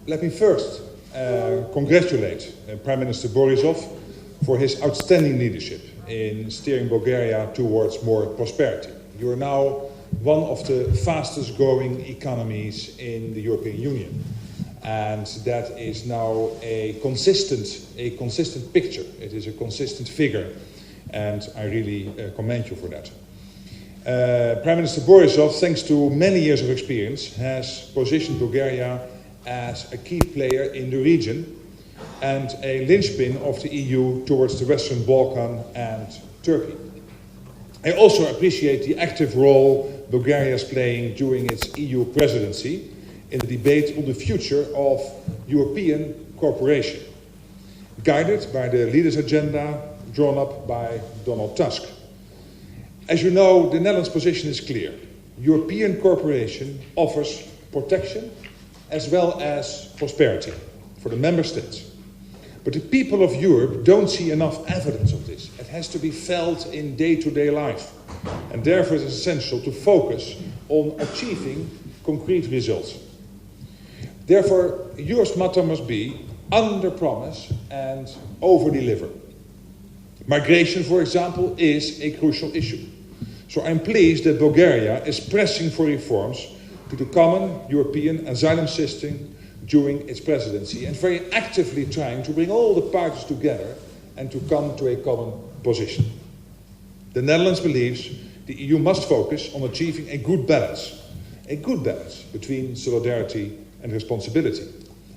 Let me first congratulate Prime Minister Borisov for his outstanding leadership in steering Bulgaria towards more prosperity. You are now one of the fastest growing economies in the European Union. And that is now a consistent picture. It is a consistent figure. And I really commend you for that. Prime Minister Borisov, thanks to many years of experience, has positioned Bulgaria as a key player in the region and a linchpin of the EU towards the Western Balkan and Turkey. I also appreciate the active role Bulgaria is playing during its EU presidency in the debate on the future of European cooperation, guided by the leaders' agenda drawn up by Donald Tusk. As you know, the Netherlands' position is clear. European cooperation offers protection as well as prosperity for the member states. But the people of Europe don't see enough evidence of this. It has to be felt in day-to-day life. And therefore it is essential to focus on achieving concrete results. Therefore, Europe's motto must be under-promise and over-deliver. Migration, for example, is a crucial issue. So I'm pleased that Bulgaria is pressing for reforms to the common European asylum system during its presidency and very actively trying to bring all the parties together and to come to a common position. The Netherlands believes the EU must focus on achieving a good balance between solidarity and responsibility.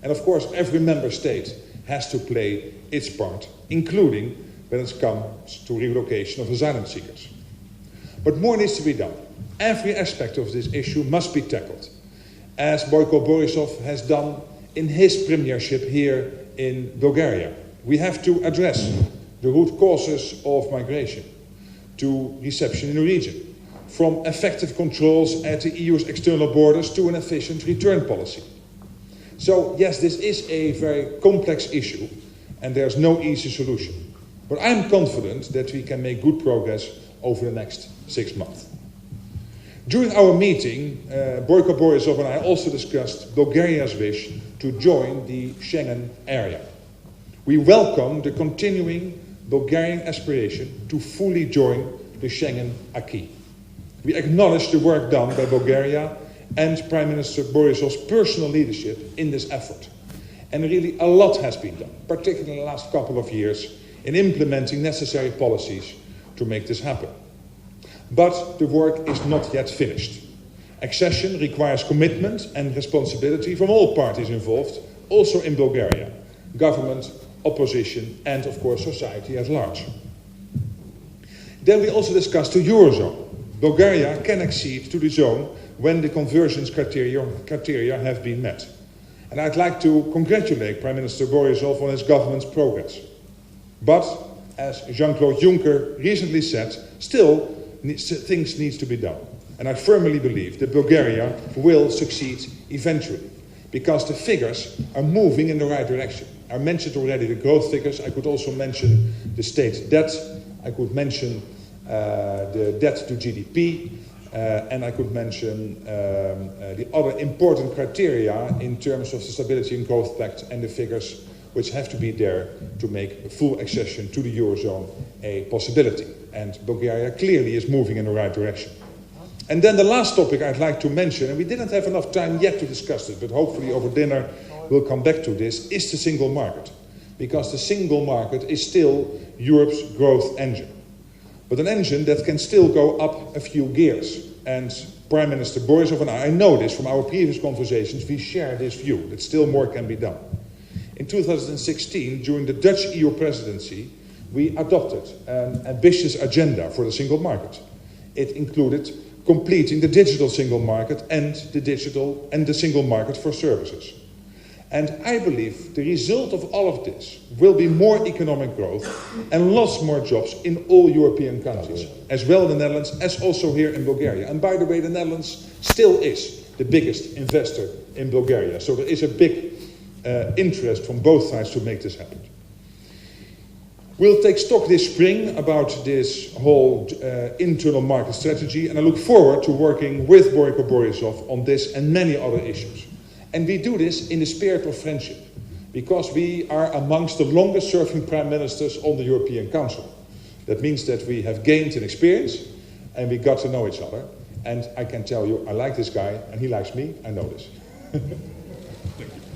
And of course, every member state has to play its part, including when it comes to relocation of asylum seekers. But more needs to be done. Every aspect of this issue must be tackled, as Бойко Борисов has done in his premiership here in Bulgaria. We have to address the root causes of migration to reception in the region, from effective controls at the EU's external borders to an efficient return policy. So yes, this is a very complex issue and there's no easy solution. But I'm confident that we can make good progress over the next 6 months. During our meeting, Бойко Борисov and I also discussed Bulgaria's wish to join the Schengen area. We welcome the continuing Bulgarian aspiration to fully join the Schengen acquis. We acknowledge the work done by Bulgaria and Prime Minister Borisov's personal leadership in this effort. And really a lot has been done, particularly in the last couple of years, in implementing necessary policies to make this happen. But the work is not yet finished. Accession requires commitment and responsibility from all parties involved, also in Bulgaria, government, opposition, and of course society at large. Then we also discussed the Eurozone. Bulgaria can accede to the zone when the convergence criteria have been met. And I'd like to congratulate Prime Minister Borisov on his government's progress. But, as Jean-Claude Juncker recently said, still things need to be done. And I firmly believe that Bulgaria will succeed eventually, because the figures are moving in the right direction. I mentioned already the growth figures. I could also mention the state debt. I could mention the debt to GDP. And I could mention the other important criteria in terms of the Stability and Growth Pact and the figures which have to be there to make full accession to the Eurozone a possibility. And Bulgaria clearly is moving in the right direction. And then the last topic I'd like to mention, and we didn't have enough time yet to discuss it, but hopefully over dinner we'll come back to this, is the single market. Because the single market is still Europe's growth engine. But an engine that can still go up a few gears. And Prime Minister Borisov and I know this from our previous conversations, we share this view, that still more can be done. In 2016, during the Dutch EU presidency, we adopted an ambitious agenda for the single market. It included completing the digital single market and the single market for services. And I believe the result of all of this will be more economic growth and lots more jobs in all European countries, as well in the Netherlands as also here in Bulgaria. And by the way, the Netherlands still is the biggest investor in Bulgaria. So there is a big interest from both sides to make this happen. We'll take stock this spring about this whole internal market strategy, and I look forward to working with Бойко Борисов on this and many other issues. And we do this in the spirit of friendship, because we are amongst the longest serving prime ministers on the European Council. That means that we have gained in experience and we got to know each other. And I can tell you, I like this guy and he likes me, I know this. Thank you.